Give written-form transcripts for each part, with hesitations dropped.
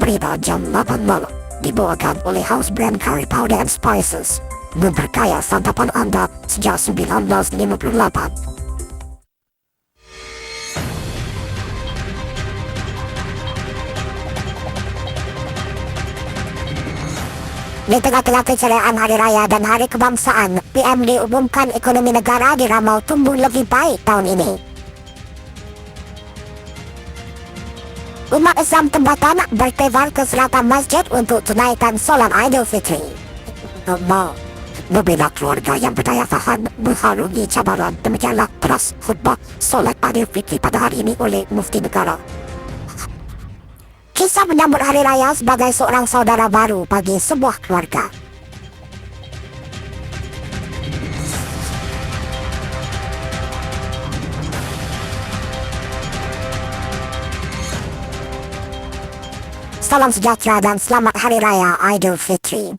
Berita jam 8 malam dibawakan oleh House Brand Curry Powder and Spices, memperkaya santapan Anda sejak 1958. Di tengah-tengah keceriaan Hari Raya dan Hari Kebangsaan, PM diumumkan ekonomi negara diramal tumbuh lebih baik tahun ini. Umat Islam tempatan bertebar ke selatan masjid untuk tunaikan solat Idul Fitri. Membina keluarga yang berdaya tahan mengharungi cabaran, demikianlah teras khutbah solat Idul Fitri pada hari ini oleh Mufti Negara. Kisah menyambut Hari Raya sebagai seorang saudara baru bagi sebuah keluarga. Salam sejahtera dan selamat Hari Raya Idul Fitri.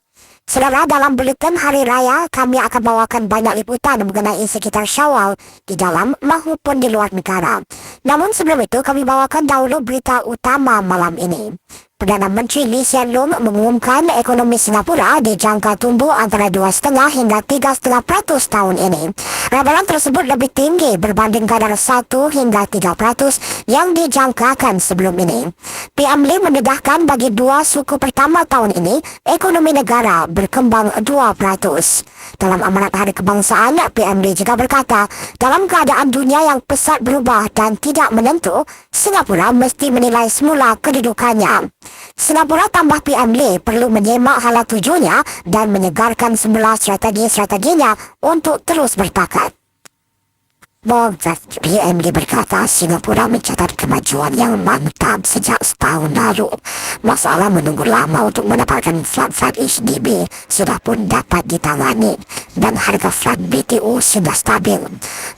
Saudara, dalam buletin Hari Raya, kami akan bawakan banyak liputan mengenai sekitar Syawal di dalam maupun di luar negara. Namun sebelum itu, kami bawakan dahulu berita utama malam ini. Perdana Menteri Lee Hsien Loong mengumumkan ekonomi Singapura dijangka tumbuh antara 2,5 hingga 3,5% tahun ini. Ramalan tersebut lebih tinggi berbanding kadar 1 hingga 3% yang dijangkakan sebelum ini. PM Lee mendedahkan bagi dua suku pertama tahun ini, ekonomi negara berkembang 2%. Dalam amanat Hari Kebangsaan, PM Lee juga berkata, dalam keadaan dunia yang pesat berubah dan tidak menentu, Singapura mesti menilai semula kedudukannya. Singapura, tambah PM Lee, perlu menyemak hala tujuannya dan menyegarkan semula strategi-strateginya untuk terus bertakat. PM Lee berkata Singapura mencatat kemajuan yang mantap sejak setahun lalu. Masalah menunggu lama untuk mendapatkan flat HDB sudah pun dapat ditangani dan harga flat BTO sudah stabil.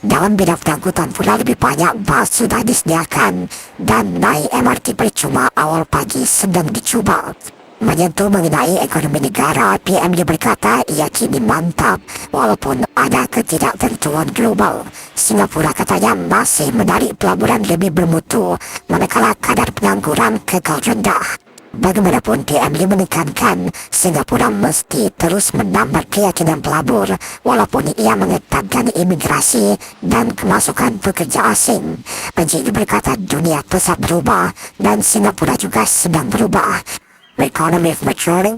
Dalam bidang angkutan pula lebih banyak bas sudah disediakan dan naik MRT percuma awal pagi sedang dicuba. Menyentuh mengenai ekonomi negara, PM Lee berkata ia kini mantap walaupun ada ketidaktentuan global. Singapura katanya masih menarik pelaburan lebih bermutu manakala kadar pengangguran kekal rendah. Bagaimanapun, PM Lee menekankan Singapura mesti terus menambah keyakinan pelabur walaupun ia mengetatkan imigrasi dan kemasukan pekerja asing. Penjigi berkata dunia pesat berubah dan Singapura juga sedang berubah. Economy of maturing,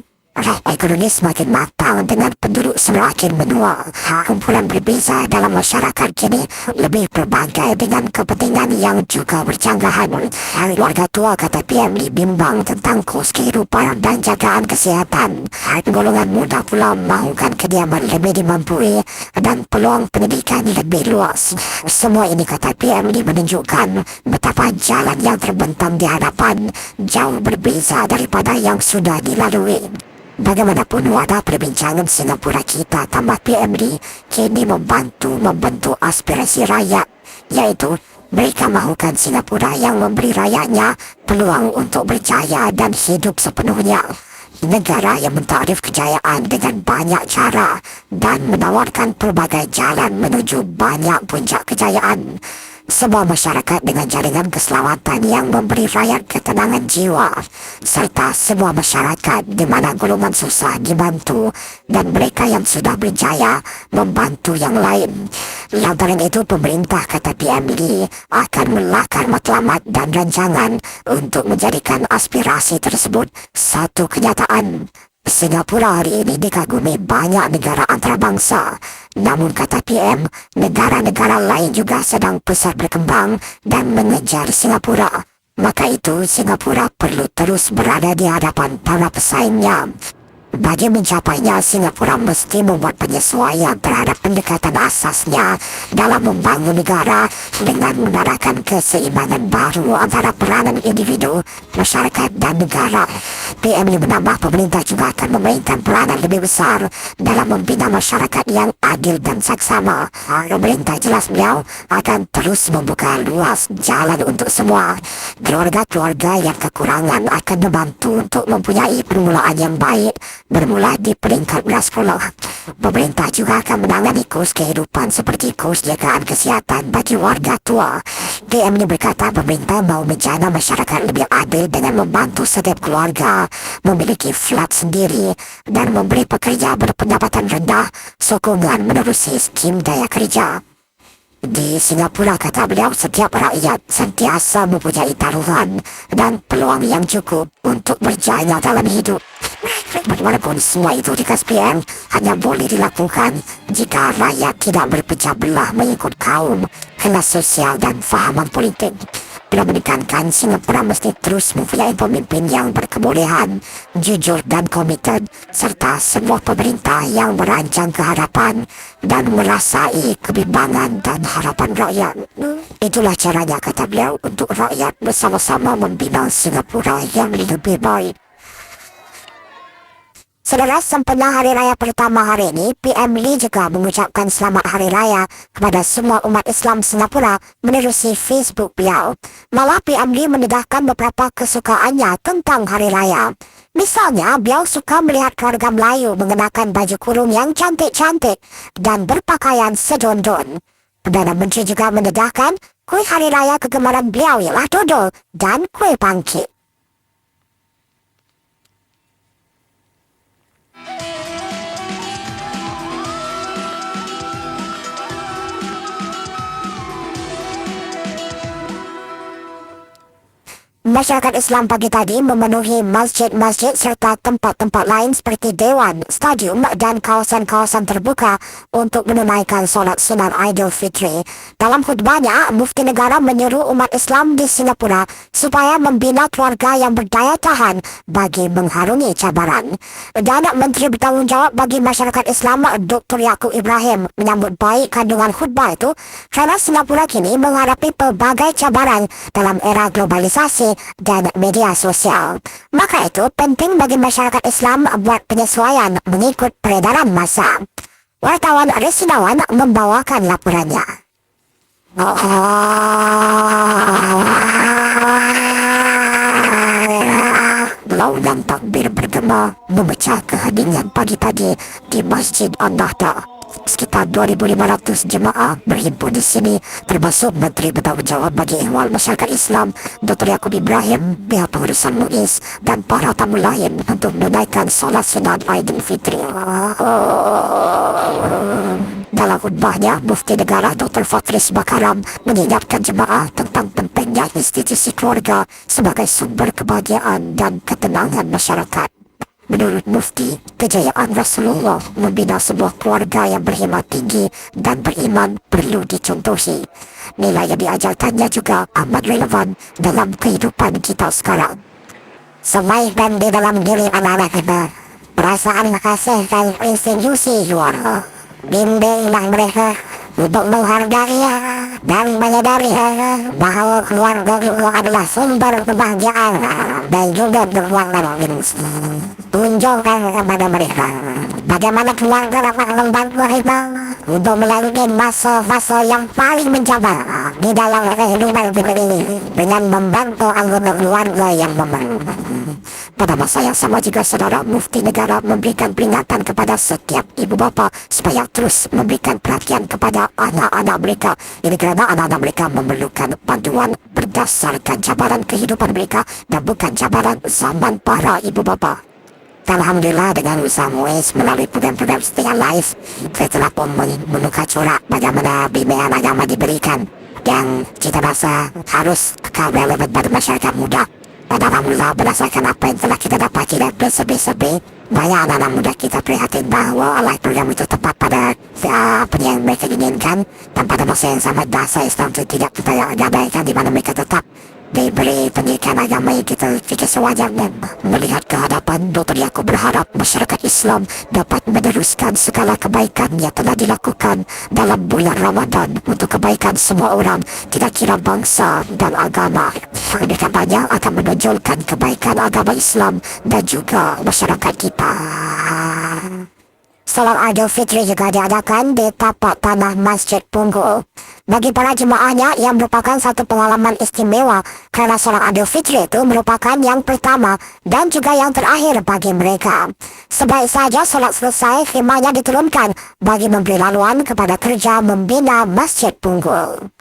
ekonomi semakin matang dengan penduduk semakin menua. Kumpulan berbeza dalam masyarakat kini lebih berbagai dengan kepentingan yang juga berjanggahan. Keluarga tua, kata PM Lee, bimbang tentang kos kehidupan dan jagaan kesihatan. Golongan muda pula mahukan kediaman lebih dimampui dan peluang pendidikan lebih luas. Semua ini, kata PM Lee, menunjukkan betapa jalan yang terbentang di hadapan jauh berbeza daripada yang sudah dilalui. Bagaimanapun, wadah perbincangan Singapura kita, tambah PM Lee, kini membentuk aspirasi rakyat, yaitu mereka mahukan Singapura yang memberi rakyatnya peluang untuk berjaya dan hidup sepenuhnya. Negara yang mentarif kejayaan dengan banyak cara dan menawarkan pelbagai jalan menuju banyak puncak kejayaan. Sebuah masyarakat dengan jaringan keselamatan yang memberi rakyat ketenangan jiwa, serta sebuah masyarakat di mana golongan susah dibantu dan mereka yang sudah berjaya membantu yang lain. Lantaran itu, pemerintah, kata PM Lee, akan melakar matlamat dan rancangan untuk menjadikan aspirasi tersebut satu kenyataan. Singapura hari ini dikagumi banyak negara antarabangsa. Namun, kata PM, negara-negara lain juga sedang pesat berkembang dan mengejar Singapura. Maka itu, Singapura perlu terus berada di hadapan para pesaingnya. Bagi mencapainya, Singapura mesti membuat penyesuaian terhadap pendekatan asasnya dalam membangun negara dengan menarikkan keseimbangan baru antara peranan individu, masyarakat dan negara. PMU menambah pemerintah juga akan memainkan peranan lebih besar dalam membina masyarakat yang adil dan saksama. Pemerintah jelas beliau akan terus membuka luas jalan untuk semua. Keluarga-keluarga yang kekurangan akan membantu untuk mempunyai permulaan yang baik bermula di peringkat prasekolah. Pemerintah juga akan menangani kos kehidupan seperti kos jagaan kesihatan bagi warga tua. PMU berkata pemerintah mau menjana masyarakat lebih adil dengan membantu setiap keluarga memiliki flat sendiri dan memberi pekerja berpendapatan rendah sokongan menerusi skim daya kerja. Di Singapura, kata beliau, setiap rakyat sentiasa mempunyai taruhan dan peluang yang cukup untuk berjaya dalam hidup. Bagaimanapun semua itu di KSPM hanya boleh dilakukan jika rakyat tidak berpecah belah mengikut kaum, kelas sosial dan fahaman politik. Beliau menekankan Singapura mesti terus mempunyai pemimpin yang berkebolehan, jujur dan komited, serta sebuah pemerintah yang merancang keharapan dan merasai kebimbangan dan harapan rakyat. Itulah caranya, kata beliau, untuk rakyat bersama-sama membina Singapura yang lebih baik. Saudara, sempena Hari Raya pertama hari ini, PM Lee juga mengucapkan selamat Hari Raya kepada semua umat Islam Singapura menerusi Facebook beliau. Malah PM Lee mendedahkan beberapa kesukaannya tentang Hari Raya. Misalnya, beliau suka melihat keluarga Melayu mengenakan baju kurung yang cantik-cantik dan berpakaian sedondon. Perdana Menteri juga mendedahkan kuih Hari Raya kegemaran beliau ialah dodol dan kuih pangkit. Masyarakat Islam pagi tadi memenuhi masjid-masjid serta tempat-tempat lain seperti dewan, stadium dan kawasan-kawasan terbuka untuk menunaikan solat sunat Aidilfitri. Dalam khutbahnya, Mufti Negara menyuruh umat Islam di Singapura supaya membina keluarga yang berdaya tahan bagi mengharungi cabaran. Dan Menteri Bertanggungjawab bagi Masyarakat Islam Dr. Yaakob Ibrahim menyambut baik kandungan khutbah itu kerana Singapura kini menghadapi pelbagai cabaran dalam era globalisasi dan media sosial. Maka itu penting bagi masyarakat Islam buat penyesuaian mengikut peredaran masa. Wartawan Resinawan membawakan laporannya. Launan takbir bergema memecah keheningan pagi tadi di Masjid An-Nahda. Sekitar 2,500 jemaah berhimpun di sini, termasuk Menteri Bertanggungjawab bagi Ehwal Masyarakat Islam Dr. Yaakob Ibrahim, pihak pengurusan MUIS dan para tamu lain untuk menunaikan solat sunat Aidilfitri. Dalam khutbahnya, Mufti Negara Dr. Fatris Bakaram mengingatkan jemaah tentang pentingnya institusi keluarga sebagai sumber kebahagiaan dan ketenangan masyarakat. Menurut Mufti, kejayaan Rasulullah membina sebuah keluarga yang berhimmat tinggi dan beriman perlu dicontohi. Nilai yang diajarkannya juga amat relevan dalam kehidupan kita sekarang. Semaihkan di dalam diri anak-anak kita perasaan kasih dan institusi luar. Bimbinglah mereka untuk menghargai dan menyadari bahawa keluarga adalah sumber kebahagiaan dan juga keuangan. Tunjukkan kepada mereka bagaimana keluarga dapat membantu kita untuk melalui masa-masa yang paling mencabar di dalam kehidupan kita ini dengan membantu anggota keluarga yang memang. Pada masa yang sama juga saudara, Mufti Negara memberikan peringatan kepada setiap ibu bapa supaya terus memberikan perhatian kepada anak-anak mereka. Ini kerana anak-anak mereka memerlukan bantuan berdasarkan cabaran kehidupan mereka dan bukan cabaran zaman para ibu bapa. Alhamdulillah dengan usaha MUIS melalui program-program setia live, saya telah pun menukar corak bagaimana bimbingan agama diberikan yang cita rasa harus kekal relevan pada masyarakat muda. Dan alhamdulillah berdasarkan apa yang telah kita dapati dari bersebut-sebut, banyak anak-anak muda kita prihatin bahawa live program itu tepat pada apa yang mereka inginkan, dan pada masa yang sama dasar Islam itu tidak kita abaikan di mana mereka tetap Diberi pendidikan agama kita sewajarnya. Melihat kehadapan Dr. Yaakob berharap masyarakat Islam dapat meneruskan segala kebaikan yang telah dilakukan dalam bulan Ramadan untuk kebaikan semua orang, tidak kira bangsa dan agama. Katanya akan menonjolkan kebaikan agama Islam dan juga masyarakat kita. Salat Idul Fitri juga diadakan di tapak tanah Masjid Punggul. Bagi para jemaahnya, yang merupakan satu pengalaman istimewa kerana salat Idul Fitri itu merupakan yang pertama dan juga yang terakhir bagi mereka. Sebaik saja salat selesai, khemahnya diturunkan bagi memberi laluan kepada kerja membina Masjid Punggul.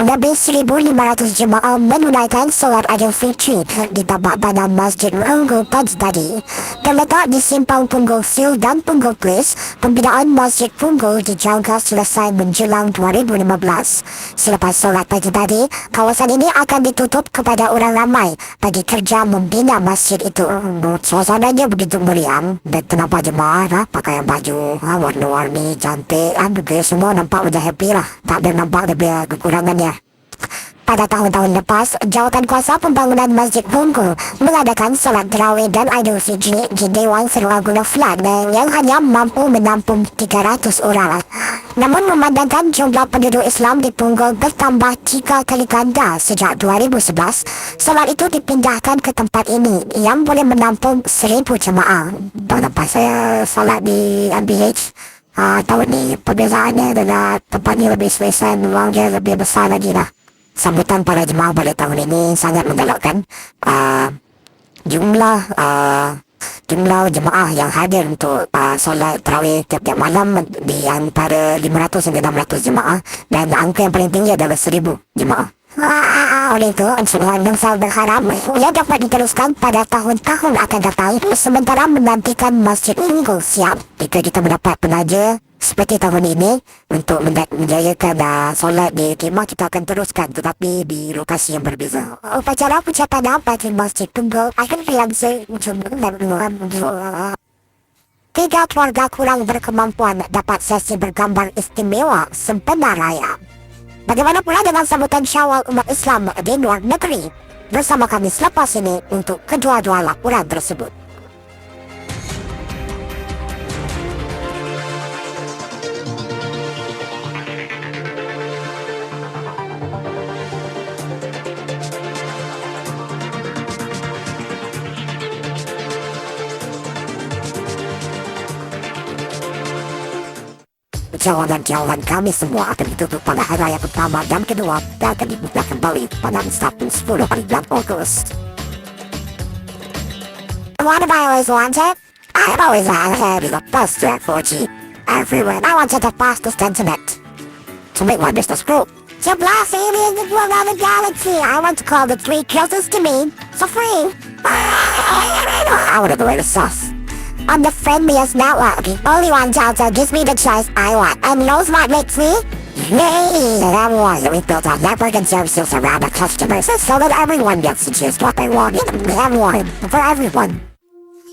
Lebih 1,500 jemaah menunaikan solat Idul Fitri di tapak tanah Masjid Punggul pagi tadi. Terletak di simpang Punggul Sil dan Punggul Place, pembinaan Masjid Punggul dijangka selesai menjelang 2015. Selepas solat pagi tadi, kawasan ini akan ditutup kepada orang ramai bagi kerja membina masjid itu. Suasananya begitu meriam dan kenapa jemaah pakai baju warna-warni cantik, semua nampak macam happy lah. Tak ada nampak lebih kekurangannya. Pada tahun-tahun lepas, Jawatan Kuasa Pembangunan Masjid Punggul mengadakan solat tarawih dan Idul Fitri di Dewan Seruaguna Flat yang hanya mampu menampung 300 orang. Namun memandangkan jumlah penduduk Islam di Punggul bertambah 3 kali ganda sejak 2011, solat itu dipindahkan ke tempat ini yang boleh menampung 1,000 jemaah. Lepas saya solat di MBH, tahun ini perbezaannya adalah tempat ini lebih selesa, ruangnya lebih besar lagi lah. Sambutan para jemaah pada tahun ini sangat menggalakkan. Jumlah jemaah yang hadir untuk solat tarawih tiap-tiap malam di antara 500 hingga 600 jemaah, dan angka yang paling tinggi adalah 1,000 jemaah. Oleh itu, Ansuluhan Bangsal berharap ia dapat diteruskan pada tahun-tahun akan datang, sementara menantikan Masjid Punggul siap. Jika kita mendapat penaja seperti tahun ini untuk menjayakan solat di khemah, kita akan teruskan, tetapi di lokasi yang berbeza. Upacara ucapan bagi Masjid Punggul akan berlangsung Tiga keluarga kurang berkemampuan dapat sesi bergambar istimewa sempena raya. Bagaimana pula dengan sambutan Syawal umat Islam di luar negeri? Bersama kami selepas ini untuk kedua-dua laporan tersebut. Jalan-jalan kami semua akan ditutup pada hari raya pertama dan kedua, dan akan dibuka kembali pada Sabtu 10 hari bulan Agustus. What have I always wanted? I've always had the best 4G everywhere. I wanted the fastest internet to make my business grow. To blast aliens and blow around the galaxy. I want to call the 3 closest to me for free. I want the latest sauce. On the friendliest network, only one Delta gives me the choice I want, and knows what makes me yay! That was we built our network and services around our customers so that everyone gets to choose what they want. Everyone, for everyone.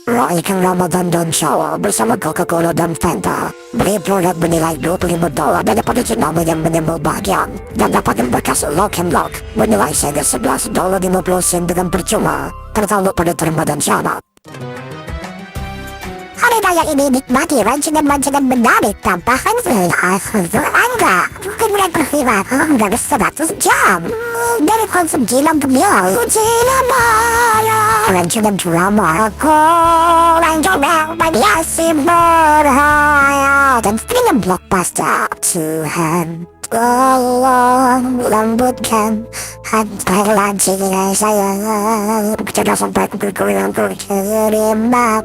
Roy kang Ramadan dan Syawal bersama Coca-Cola dan Fanta. Beli produk bernilai $25 dan dapat nama yang minimal bahagian. Dan dapat berkas Lock and Lock bernilai sehingga $11.50 dengan percuma. Tertakluk pada Ramadan Syawal. Hari raya ini nikmati rancangan-rancangan menarik tambahan Anda bukan mulai berkhidmat dari 100 jam dari konsum Jilam Gemil Jilam Maya rancangan drama rancangan biasa berhaya dan film blockbuster. Tuhan tolong lembutkan hati lancing saya, jangan sampai kekurangan terima.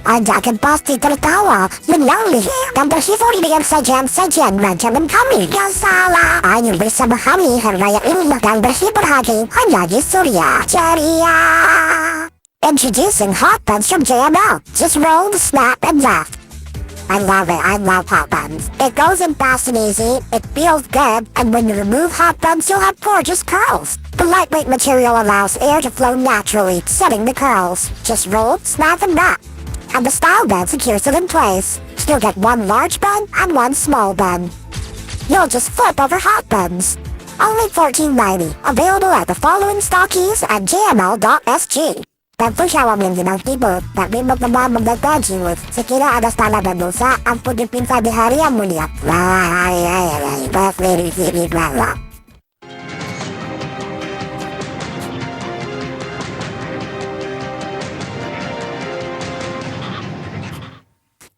Anda akan pasti tertawa, menangis, dan terhibur dengan sajian-sajian rancangan kami yang salah. Hanya bersama kami hari raya ini dan berhibur hati hanya di Suria Ceria. Introducing Hot Buns from JML. Just roll, snap, and laugh. I love it. I love hot buns. It goes in fast and easy, it feels good, and when you remove hot buns, you'll have gorgeous curls. The lightweight material allows air to flow naturally, setting the curls. Just roll, snap, and wrap. and the style band secures it in place. You'll get one large bun and one small bun. You'll just flip over hot buns. Only $14.90. Available at the following stockies at jml.sg. Pagpusyawa mo yung ginang tapi magdagajiwit. Sekira ada stala dan dosa, ampun dipinta di hari yang mulia.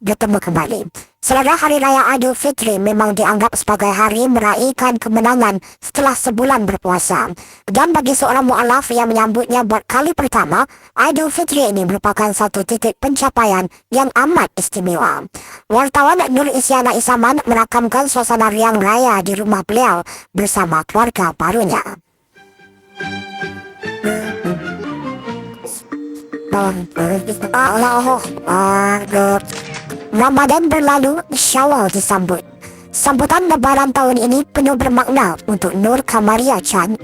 Bertemu kembali. Selera Hari Raya Idul Fitri memang dianggap sebagai hari meraihkan kemenangan setelah sebulan berpuasa. Dan bagi seorang mu'alaf yang menyambutnya buat kali pertama, Idul Fitri ini merupakan satu titik pencapaian yang amat istimewa. Wartawan Nur Isyana Isaman merakamkan suasana riang raya di rumah beliau bersama keluarga barunya. Ramadan berlalu, Syawal disambut. Sambutan lebaran tahun ini penuh bermakna untuk Nur Kamaria Chan.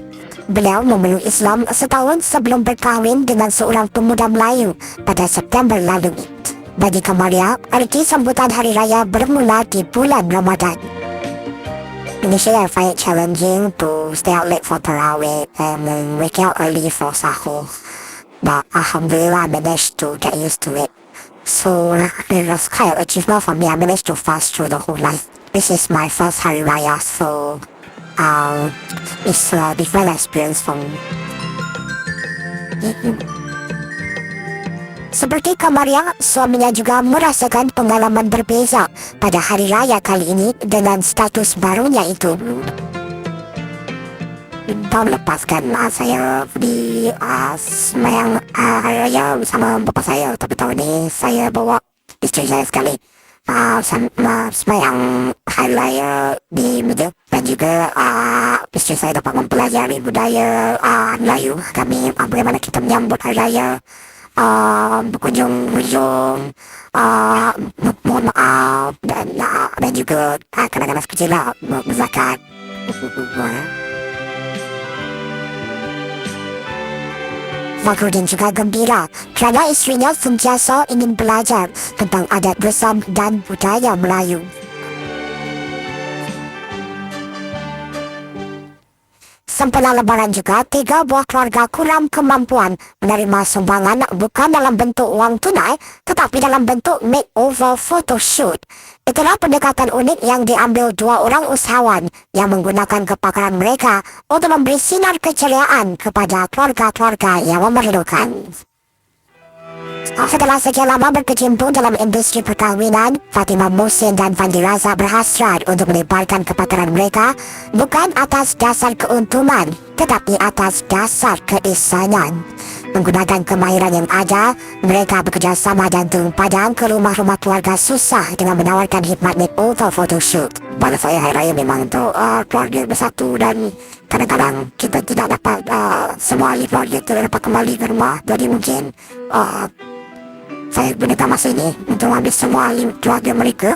Beliau memeluk Islam setahun sebelum berkahwin dengan seorang pemuda Melayu pada September lalu. Bagi Kamaria, arti sambutan Hari Raya bermula di bulan Ramadan. Initially, I find it challenging to stay out late for Tarawih and then wake out early for Sahur. But Alhamdulillah, I managed to get used to it. So it was kind of achievement for me. I managed to fast through the whole life. This is my first Hari Raya, so it's a different experience for me. Seperti Kamaria, suaminya juga merasakan pengalaman berbeza pada Hari Raya kali ini dengan status barunya itu. Tahun lepas kan saya di semayang Hari Raya bersama bapak saya, tapi tahun ini saya bawa istri saya sekali semayang Hari Raya di Medan, dan juga istri saya dapat mempelajari budaya Melayu kami, bagaimana kita menyambut Hari Raya, berkunjung-kunjung, mohon maaf, dan juga kadang-kadang sekecil lah berzakat. Makrudin juga gembira kerana istrinya sentiasa ingin belajar tentang adat bersam dan budaya Melayu. Sempena lebaran juga, 3 buah keluarga kurang kemampuan menerima sumbangan bukan dalam bentuk wang tunai, tetapi dalam bentuk makeover photoshoot. Itulah pendekatan unik yang diambil 2 orang usahawan yang menggunakan kepakaran mereka untuk memberi sinar keceriaan kepada keluarga-keluarga yang memerlukan. Setelah sekian lama berkecimpung dalam industri perkahwinan, Fatimah Muhsin dan Fandi Raza berhasrat untuk melebarkan kepakaran mereka bukan atas dasar keuntungan, tetapi atas dasar keisanan. Menggunakan kemahiran yang ada, mereka bekerjasama dan turun padang ke rumah-rumah keluarga susah dengan menawarkan khidmat makeover photoshoot. Pada saya, Hari Raya memang untuk keluarga bersatu, dan kadang-kadang kita tidak dapat semua ahli keluarga tidak dapat kembali ke rumah. Jadi mungkin saya gunakan masa ini untuk ambil semua ahli keluarga mereka,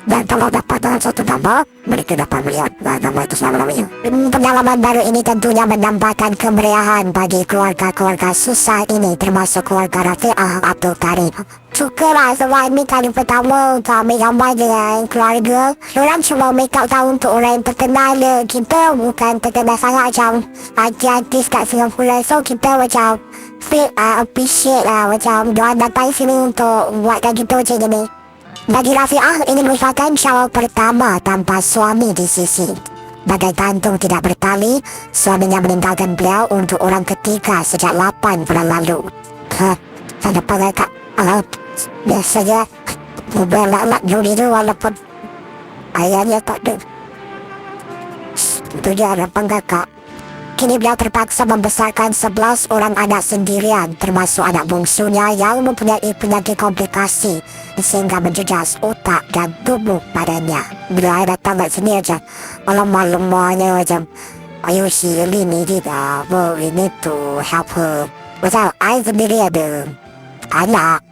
dan kalau dapat dalam satu gambar, mereka dapat melihat gambar itu selama-lamanya. Pengalaman baru ini tentunya menambahkan kemeriahan bagi keluarga-keluarga susah ini, termasuk keluarga Rafi'ah Abdul Karim. Syukurlah sebab ini kali pertama untuk ambil gambar dengan keluarga. Diorang cuma make up tahu untuk orang yang terkenal. Kita bukan terkenal sangat macam artis kat Singapura. So kita macam feel appreciate lah, macam diorang datang sini untuk buatkan kita macam ni. Bagi Rafi'ah, ini merupakan Syawal pertama tanpa suami di sisi. Bagai gantung tidak bertali, suaminya meninggalkan beliau untuk orang ketiga sejak 8 bulan lalu. Saya dapat kak, biasanya belak-belak Juli itu walaupun ayahnya tak ada. Itu dia harapan kakak. Kini beliau terpaksa membesarkan 11 orang anak sendirian, termasuk anak bungsunya yang mempunyai penyakit komplikasi sehingga menjejas otak dan tubuh badannya. Bila saya datang kat sini aja, lemah-lemahnya macam, ayo si Lini tidak, we need to help her. Macam saya sendiri ada anak,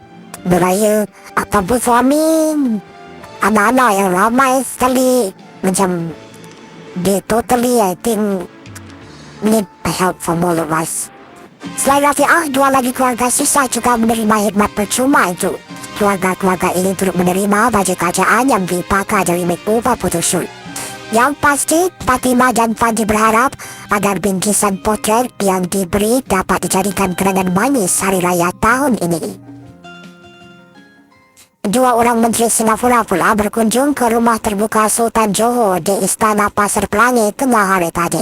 beraya ataupun suami, anak-anak yang ramai sekali. Macam they totally, I think, need help from all of us. Selain Rafi'ah, 2 lagi keluarga susah juga menerima khidmat percuma itu. Keluarga-keluarga ini turut menerima baju kerajaan yang dipakai dari Mekubah photoshoot. Yang pasti, Fatimah dan Fandi berharap agar bingkisan potret yang diberi dapat dijadikan kenangan manis hari raya tahun ini. Dua orang Menteri Singapura pula berkunjung ke rumah terbuka Sultan Johor di Istana Pasir Pelangi tengah hari tadi.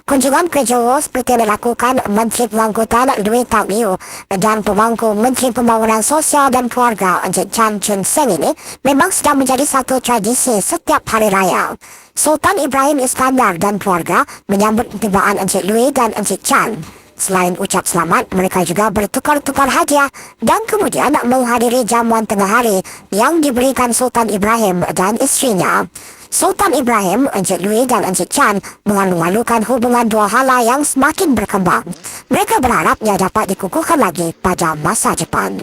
Kunjungan ke Johor seperti dilakukan Menteri Pengangkutan Louis Tau Liu dan pemangku Menteri Pembangunan Sosial dan Keluarga Encik Chan Chun Seng ini memang sudah menjadi satu tradisi setiap hari raya. Sultan Ibrahim Iskandar dan keluarga menyambut tibaan Encik Louis dan Encik Chan. Selain ucap selamat, mereka juga bertukar-tukar hadiah dan kemudian menghadiri jamuan tengah hari yang diberikan Sultan Ibrahim dan istrinya. Sultan Ibrahim, Encik Louis dan Encik Chan mengalu-alukan hubungan dua hala yang semakin berkembang. Mereka berharapnya dapat dikukuhkan lagi pada masa depan.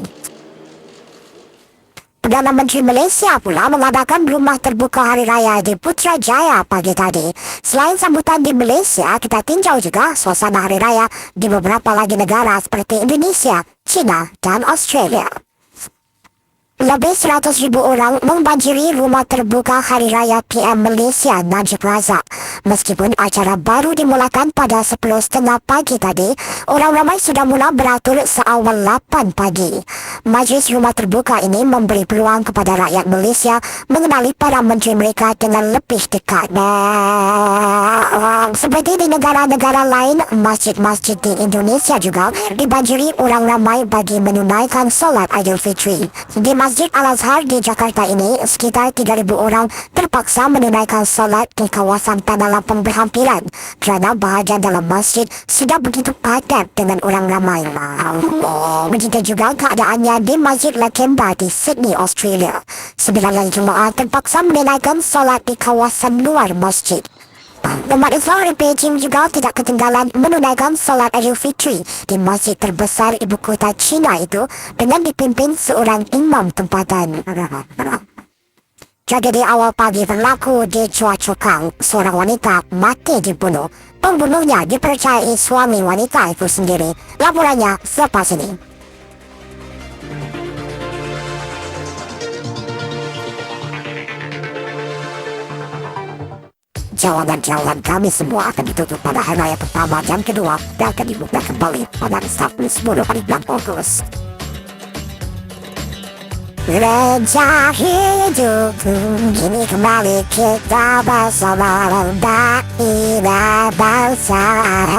Perdana Menteri Malaysia pula mengadakan rumah terbuka hari raya di Putrajaya pagi tadi. Selain sambutan di Malaysia, kita tinjau juga suasana hari raya di beberapa lagi negara seperti Indonesia, China dan Australia. Lebih 100,000 orang membanjiri rumah terbuka hari raya PM Malaysia Najib Razak. Meskipun acara baru dimulakan pada 10.30 pagi tadi, orang ramai sudah mula beratur seawal 8 pagi. Majlis rumah terbuka ini memberi peluang kepada rakyat Malaysia mengenali para menteri mereka dengan lebih dekat. Seperti di negara-negara lain, masjid-masjid di Indonesia juga dibanjiri orang ramai bagi menunaikan solat Aidilfitri. Di Masjid Al-Azhar di Jakarta ini, sekitar 3,000 orang terpaksa menunaikan solat di kawasan Tanah Lapang berhampiran kerana bahagian dalam masjid sudah begitu padat dengan orang ramai. Begitu juga keadaannya di Masjid Lakemba di Sydney, Australia. 9 jemaah terpaksa menunaikan solat di kawasan luar masjid. Umat Islam di Beijing juga tidak ketinggalan menunaikan solat Aidilfitri di masjid terbesar ibu kota China itu dengan dipimpin seorang imam tempatan. Tragedi awal pagi berlaku di Chua Chu Kang. Seorang wanita mati dibunuh. Pembunuhnya dipercayai suami wanita itu sendiri. Laporannya selepas ini. Jalan-jalan kami semua akan ditutup pada hari raya pertama dan kedua dan akan dibuka kembali pada Sabtu 10 hari bulan Agustus. Reja hidupku kini kembali kita bersama daerah bangsa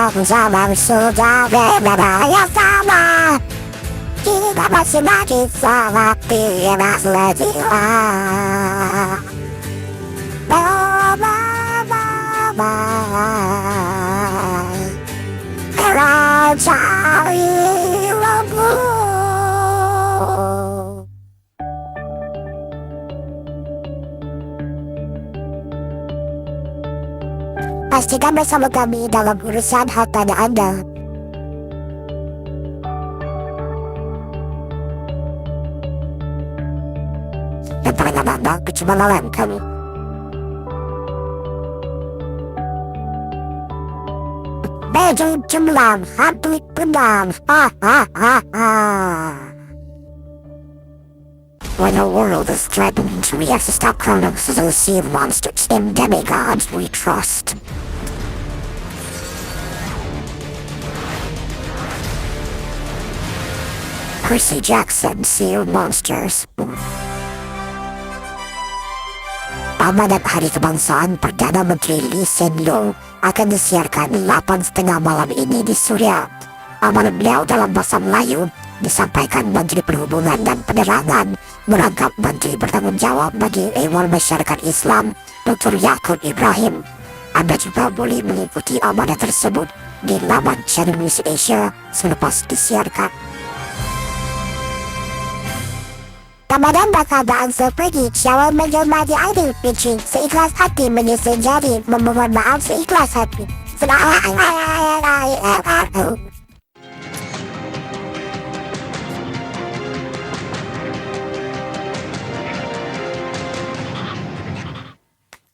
bersama saudara yang sama. Kita masih lagi sama tidak sejiwa. Raja Ilamu. Pastikan bersama kami dalam urusan harta Anda. Dan pandangan Anda kecemalan kami. Bejong cemerlang, hati pendam. When the world is threatened, we have to stop Kronos as a sea of monsters and demigods we trust. Percy Jackson, Sea of Monsters. Amanat Hari Kebangsaan Perdana Menteri Lee Hsien Loong akan disiarkan 8.30 malam ini di Suria. Amanat beliau dalam bahasa Melayu disampaikan Menteri Perhubungan dan Penerangan merangkap Menteri bertanggung jawab bagi Dewan Masyarakat Islam Dr. Yaakob Ibrahim. Anda juga boleh mengikuti amanat tersebut di laman Channel News Asia selepas disiarkan. Ramadan bakal berangsur pergi, syawal menjelma Aidilfitri, seikhlas hati menyusun jari, memohon maaf seikhlas hati.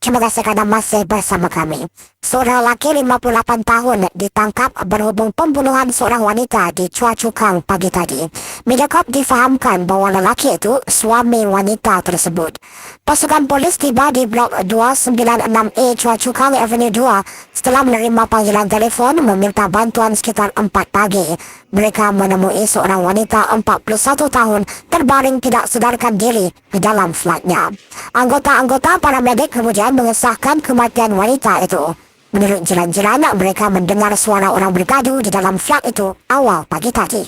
terima kasih karena masih bersama kami. Seorang lelaki 58 tahun ditangkap berhubung pembunuhan seorang wanita di Chua Chu Kang pagi tadi. Mediacorp difahamkan bahwa lelaki itu suami wanita tersebut. Pasukan polis tiba di blok 296A Chua Chu Kang Avenue 2 setelah menerima panggilan telefon meminta bantuan sekitar 4 pagi. Mereka menemui seorang wanita 41 tahun terbaring tidak sadarkan diri di dalam flatnya. Anggota-anggota paramedik kemudian mengesahkan kematian wanita itu. Menurut jiran-jiran, mereka mendengar suara orang bergaduh di dalam flat itu awal pagi tadi.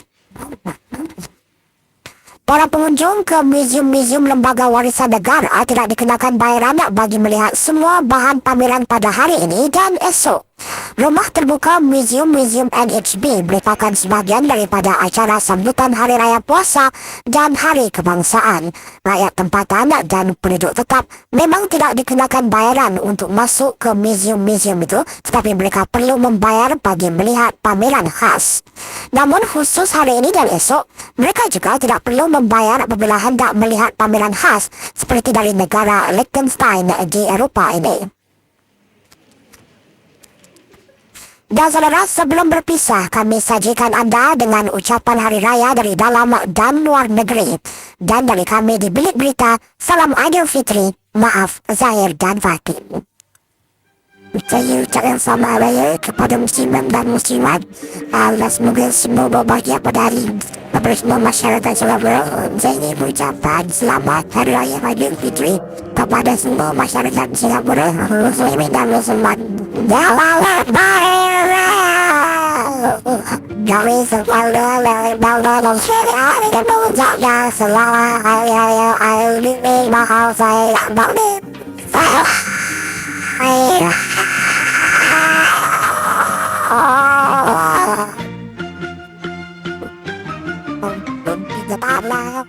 Para pengunjung ke museum-museum lembaga warisan negara tidak dikenakan bayaran bagi melihat semua bahan pameran pada hari ini dan esok. Rumah terbuka Museum NHB merupakan sebahagian daripada acara sambutan Hari Raya Puasa dan Hari Kebangsaan. Rakyat tempatan dan penduduk tetap memang tidak dikenakan bayaran untuk masuk ke museum-museum itu, tetapi mereka perlu membayar bagi melihat pameran khas. Namun khusus hari ini dan esok, mereka juga tidak perlu membayar apabila hendak melihat pameran khas seperti dari negara Liechtenstein di Eropah ini. Dan saudara, sebelum berpisah, kami sajikan anda dengan ucapan hari raya dari dalam dan luar negeri. Dan dari kami di Bilik Berita, salam Idul Fitri, maaf zahir dan batin. Saya ucapkan selamat raya kepada muslimin dan muslimat. Allah semoga semua berbahagia pada hari bersama masyarakat Surabaya. Saya mengucapkan selamat hari raya Idul Fitri kepada semua masyarakat Surabaya, muslimin dan muslimat. Selamat hari raya. Kami selalu dan mengucapkan selamat hari raya Idul Fitri. Maaf saya tak boleh. Tetaplah